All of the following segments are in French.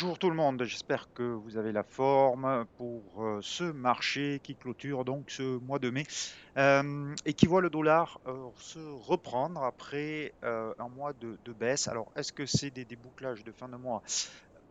Bonjour tout le monde, j'espère que vous avez la forme pour ce marché qui clôture donc ce mois de mai et qui voit le dollar se reprendre après un mois de baisse. Alors, est-ce que c'est des débouclages de fin de mois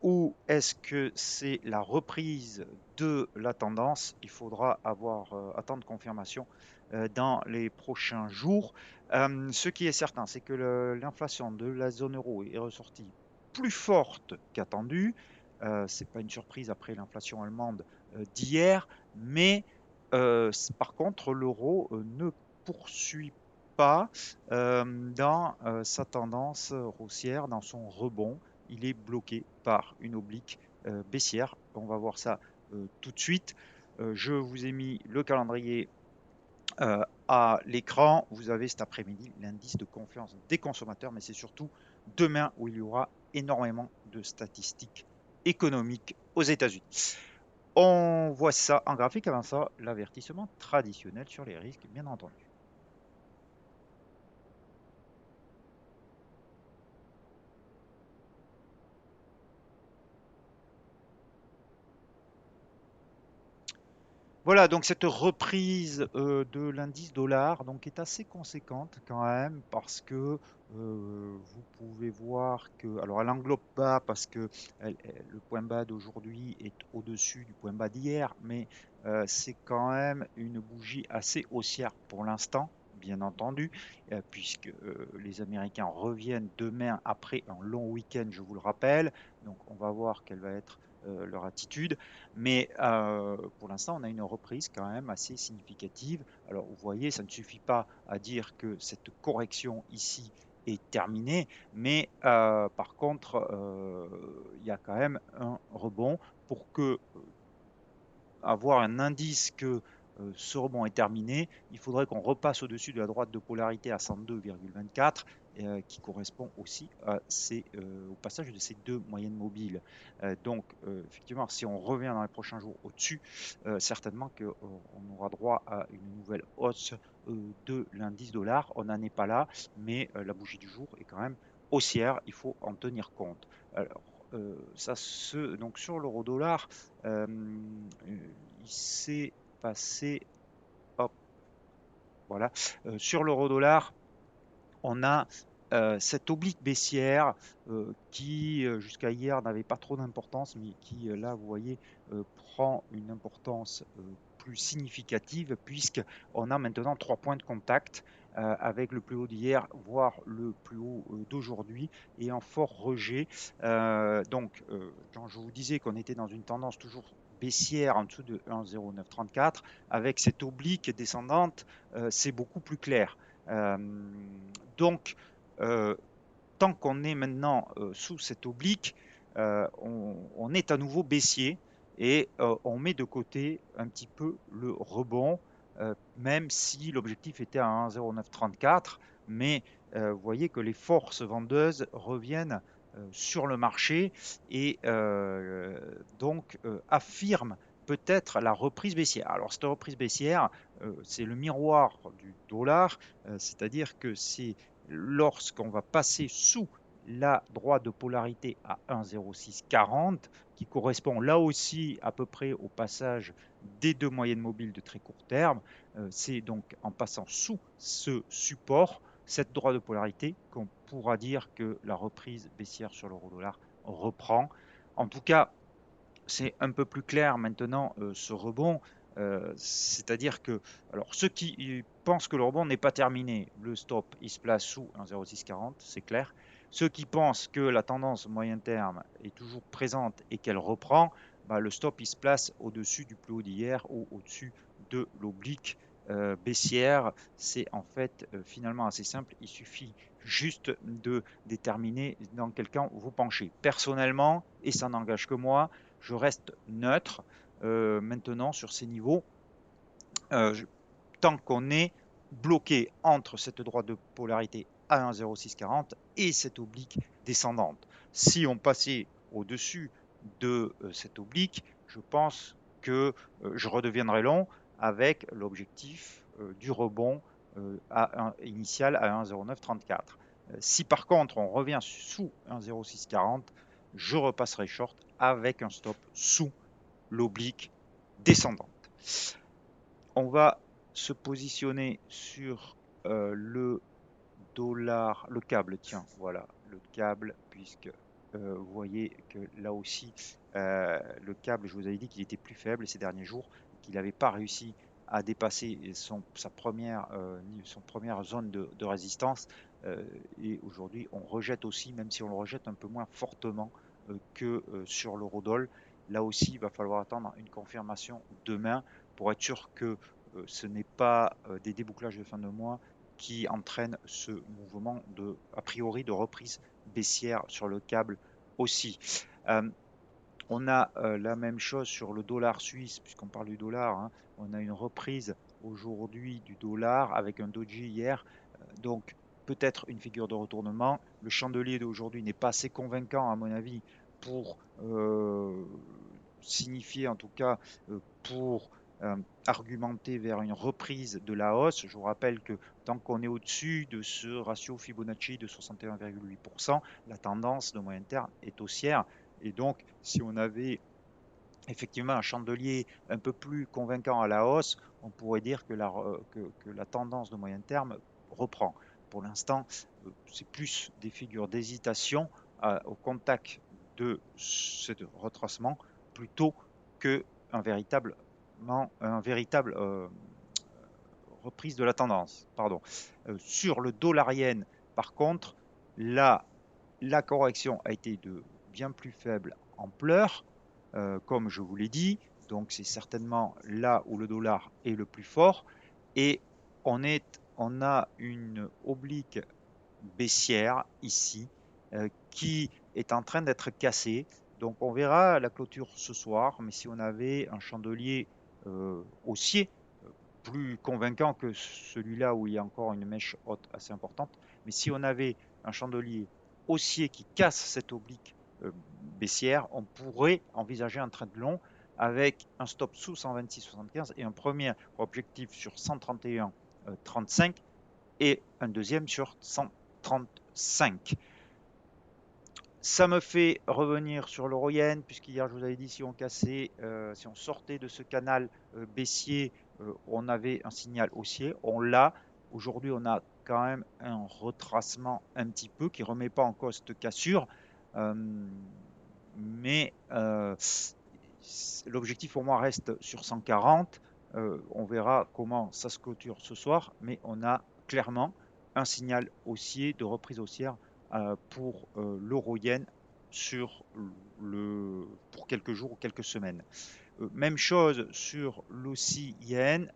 ou est-ce que c'est la reprise de la tendance? Il faudra attendre confirmation dans les prochains jours. Ce qui est certain, c'est que l'inflation de la zone euro est ressortie plus forte qu'attendue. C'est pas une surprise après l'inflation allemande d'hier, mais par contre, l'euro ne poursuit pas dans sa tendance haussière, dans son rebond. Il est bloqué par une oblique baissière. On va voir ça tout de suite. Je vous ai mis le calendrier à l'écran. Vous avez cet après-midi l'indice de confiance des consommateurs, mais c'est surtout demain où il y aura énormément de statistiques économiques aux États-Unis. On voit ça en graphique. Avant ça, l'avertissement traditionnel sur les risques, bien entendu. Voilà, donc cette reprise de l'indice dollar donc est assez conséquente quand même parce que vous pouvez voir que, alors elle englobe pas parce que le point bas d'aujourd'hui est au-dessus du point bas d'hier, mais c'est quand même une bougie assez haussière pour l'instant, bien entendu, puisque les Américains reviennent demain après un long week-end, je vous le rappelle, donc on va voir quelle va être leur attitude. Mais pour l'instant, on a une reprise quand même assez significative. Alors, vous voyez, ça ne suffit pas à dire que cette correction ici est terminée, mais par contre, il y a quand même un rebond pour que avoir un indice que ce rebond est terminé, il faudrait qu'on repasse au-dessus de la droite de polarité à 102,24 qui correspond aussi au passage de ces deux moyennes mobiles. Donc, effectivement, si on revient dans les prochains jours au-dessus, certainement qu'on aura droit à une nouvelle hausse de l'indice dollar. On n'en est pas là, mais la bougie du jour est quand même haussière, il faut en tenir compte. Alors, donc sur l'euro dollar, il s'est passé, hop, voilà, sur l'euro dollar, on a cette oblique baissière qui jusqu'à hier n'avait pas trop d'importance, mais qui là, vous voyez, prend une importance plus significative puisqu'on a maintenant 3 points de contact avec le plus haut d'hier, voire le plus haut d'aujourd'hui, et un fort rejet. Quand je vous disais qu'on était dans une tendance toujours baissière en dessous de 1,0934, avec cette oblique descendante, c'est beaucoup plus clair. Euh, donc, euh, tant qu'on est maintenant sous cette oblique, on est à nouveau baissier et on met de côté un petit peu le rebond, même si l'objectif était à 1,0934. Mais vous voyez que les forces vendeuses reviennent sur le marché et donc affirment peut-être la reprise baissière. Alors cette reprise baissière, c'est le miroir du dollar, c'est-à-dire que c'est lorsqu'on va passer sous la droite de polarité à 1,0640, qui correspond là aussi à peu près au passage des deux moyennes mobiles de très court terme. C'est donc en passant sous ce support, cette droite de polarité, qu'on pourra dire que la reprise baissière sur l'euro-dollar reprend. En tout cas, c'est un peu plus clair maintenant ce rebond. C'est-à-dire que, alors ceux qui pensent que le rebond n'est pas terminé, le stop il se place sous 1,0640, c'est clair. Ceux qui pensent que la tendance moyen terme est toujours présente et qu'elle reprend, bah, le stop il se place au-dessus du plus haut d'hier ou au-dessus de l'oblique baissière. C'est en fait finalement assez simple, il suffit juste de déterminer dans quel camp vous penchez. Personnellement, et ça n'engage que moi, je reste neutre maintenant sur ces niveaux euh, tant qu'on est bloqué entre cette droite de polarité à 1,0640 et cette oblique descendante. Si on passait au-dessus de cette oblique, je pense que je redeviendrai long avec l'objectif du rebond initial à 1,0934. Si par contre on revient sous 1,0640, je repasserai short avec un stop sous l'oblique descendante. On va se positionner sur le dollar, le câble, tiens, voilà, le câble, puisque vous voyez que là aussi, le câble, je vous avais dit qu'il était plus faible ces derniers jours, qu'il n'avait pas réussi à dépasser sa première zone de résistance. Et aujourd'hui, on rejette aussi, même si on le rejette un peu moins fortement que sur l'eurodoll. Là aussi, il va falloir attendre une confirmation demain pour être sûr que ce n'est pas des débouclages de fin de mois qui entraîne ce mouvement a priori de reprise baissière sur le câble aussi. On a la même chose sur le dollar suisse, puisqu'on parle du dollar, hein. On a une reprise aujourd'hui du dollar avec un doji hier, donc peut-être une figure de retournement. Le chandelier d'aujourd'hui n'est pas assez convaincant à mon avis pour signifier, en tout cas pour argumenter vers une reprise de la hausse. Je vous rappelle que tant qu'on est au-dessus de ce ratio Fibonacci de 61,8%, la tendance de moyen terme est haussière. Et donc, si on avait effectivement un chandelier un peu plus convaincant à la hausse, on pourrait dire que la tendance de moyen terme reprend. Pour l'instant, c'est plus des figures d'hésitation au contact de ce retracement plutôt qu'un véritable, reprise de la tendance. Pardon. Sur le dollar yen, par contre, là, la correction a été de bien plus faible ampleur, comme je vous l'ai dit. Donc, c'est certainement là où le dollar est le plus fort. Et on a une oblique baissière ici qui est en train d'être cassée. Donc, on verra la clôture ce soir. Mais si on avait un chandelier haussier, plus convaincant que celui-là où il y a encore une mèche haute assez importante. Mais si on avait un chandelier haussier qui casse cette oblique baissière, on pourrait envisager un trade long avec un stop sous 126,75 et un premier objectif sur 131,35 et un deuxième sur 135. Ça me fait revenir sur l'euro-yen, puisqu'hier je vous avais dit si on cassait, si on sortait de ce canal baissier, on avait un signal haussier. On l'a. Aujourd'hui, on a quand même un retracement un petit peu qui ne remet pas en cause cette cassure. Mais l'objectif pour moi reste sur 140. On verra comment ça se clôture ce soir, mais on a clairement un signal haussier de reprise haussière pour l'euro-yen pour quelques jours ou quelques semaines. Même chose sur l'AUSSI-yen.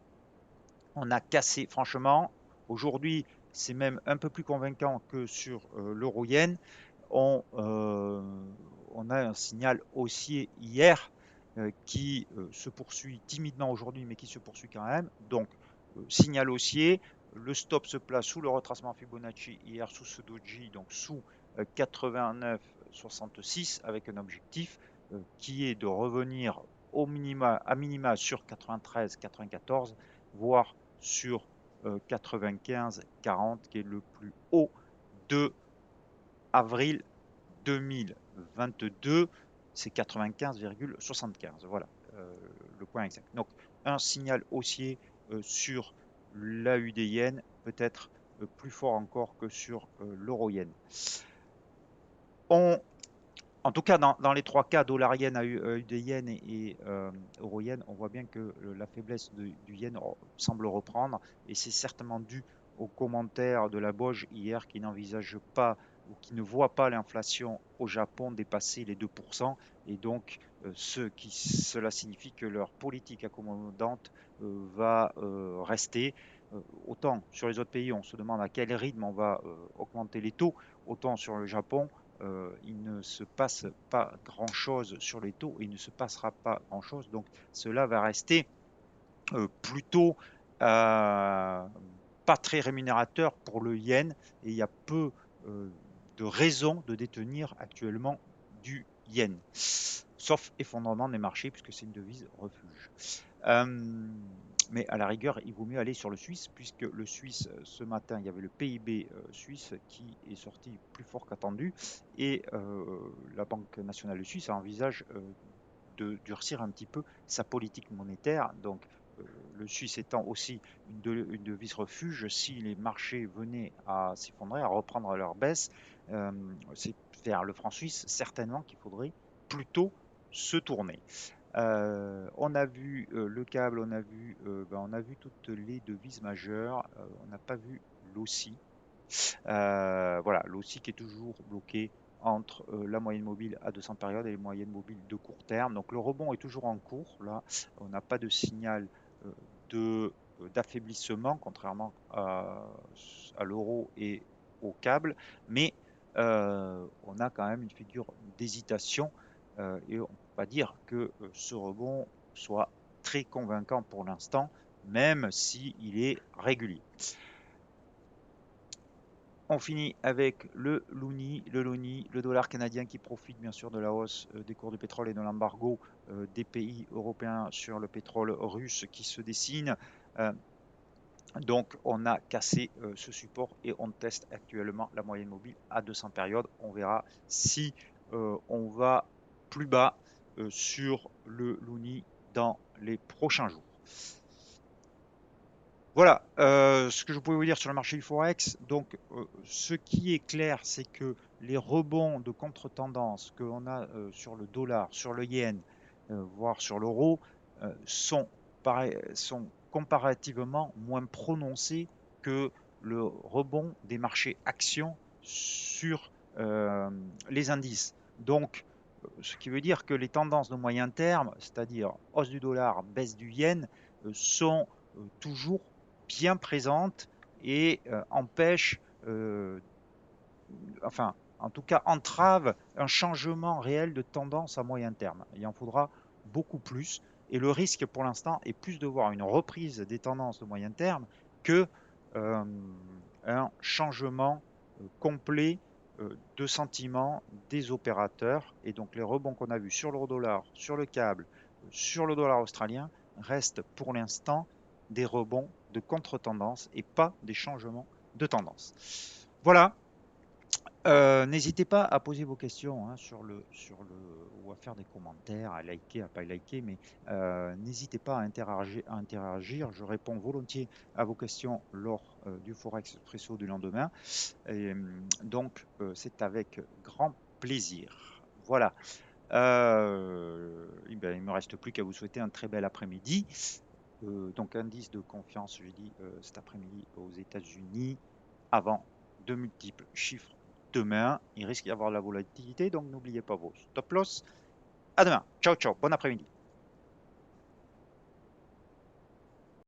On a cassé, franchement, aujourd'hui, c'est même un peu plus convaincant que sur l'euro-yen. On a un signal haussier hier qui se poursuit timidement aujourd'hui, mais qui se poursuit quand même. Donc, signal haussier, le stop se place sous le retracement Fibonacci hier, sous ce doji, donc sous 89,66 avec un objectif qui est de revenir à minima sur 93,94, voire sur 95,40 qui est le plus haut de avril 2022, c'est 95,75. Voilà le point exact. Donc un signal haussier sur l'AUD-yen, peut-être plus fort encore que sur l'euro-yen. En tout cas, dans les trois cas, dollar-yen, AUD-yen et euro-yen, on voit bien que la faiblesse du yen semble reprendre et c'est certainement dû aux commentaires de la BOJ hier qui n'envisage pas ou qui ne voit pas l'inflation au Japon dépasser les 2%. Et donc, cela signifie que leur politique accommodante va rester. Autant sur les autres pays, on se demande à quel rythme on va augmenter les taux, autant sur le Japon, il ne se passe pas grand-chose sur les taux, il ne se passera pas grand-chose. Donc cela va rester plutôt pas très rémunérateur pour le yen et il y a peu de raisons de détenir actuellement du yen, sauf effondrement des marchés puisque c'est une devise refuge. Mais à la rigueur, il vaut mieux aller sur le Suisse, puisque le Suisse, ce matin, il y avait le PIB suisse qui est sorti plus fort qu'attendu, et la Banque nationale de Suisse envisage de durcir un petit peu sa politique monétaire. Donc, le Suisse étant aussi une devise refuge, si les marchés venaient à s'effondrer, à reprendre leur baisse, c'est vers le franc suisse certainement qu'il faudrait plutôt se tourner. On a vu le câble, on a vu toutes les devises majeures, on n'a pas vu l'OSCI. Voilà, l'OSCI qui est toujours bloqué entre la moyenne mobile à 200 périodes et les moyennes mobiles de court terme. Donc le rebond est toujours en cours. Là, on n'a pas de signal euh, d'affaiblissement, contrairement à l'euro et au câble, mais on a quand même une figure d'hésitation et on ne peut pas dire que ce rebond soit très convaincant pour l'instant, même s'il est régulier. On finit avec le loonie, le dollar canadien qui profite bien sûr de la hausse des cours du pétrole et de l'embargo des pays européens sur le pétrole russe qui se dessine. Euh, donc on a cassé ce support et on teste actuellement la moyenne mobile à 200 périodes. On verra si on va plus bas sur le loonie dans les prochains jours. Voilà ce que je pouvais vous dire sur le marché du Forex. Donc, ce qui est clair, c'est que les rebonds de contre-tendance que l'on a sur le dollar, sur le yen, voire sur l'euro, sont comparativement moins prononcés que le rebond des marchés actions sur les indices. Donc, ce qui veut dire que les tendances de moyen terme, c'est-à-dire hausse du dollar, baisse du yen, sont toujours bien présente et empêche, enfin, en tout cas, entrave un changement réel de tendance à moyen terme. Il en faudra beaucoup plus. Et le risque pour l'instant est plus de voir une reprise des tendances de moyen terme que un changement complet de sentiment des opérateurs. Et donc les rebonds qu'on a vus sur l'euro-dollar, sur le câble, sur le dollar australien restent pour l'instant des rebonds de contre-tendance et pas des changements de tendance. Voilà. N'hésitez pas à poser vos questions hein, ou à faire des commentaires, à liker, à pas liker, mais n'hésitez pas à interagir. Je réponds volontiers à vos questions lors du Forex Expresso du lendemain. Et, donc, c'est avec grand plaisir. Voilà. Eh ben, il me reste plus qu'à vous souhaiter un très bel après-midi. Donc indice de confiance, je dis cet après-midi aux États-Unis, avant de multiples chiffres demain. Il risque d'y avoir de la volatilité, donc n'oubliez pas vos stop loss. À demain. Ciao, ciao. Bon après-midi.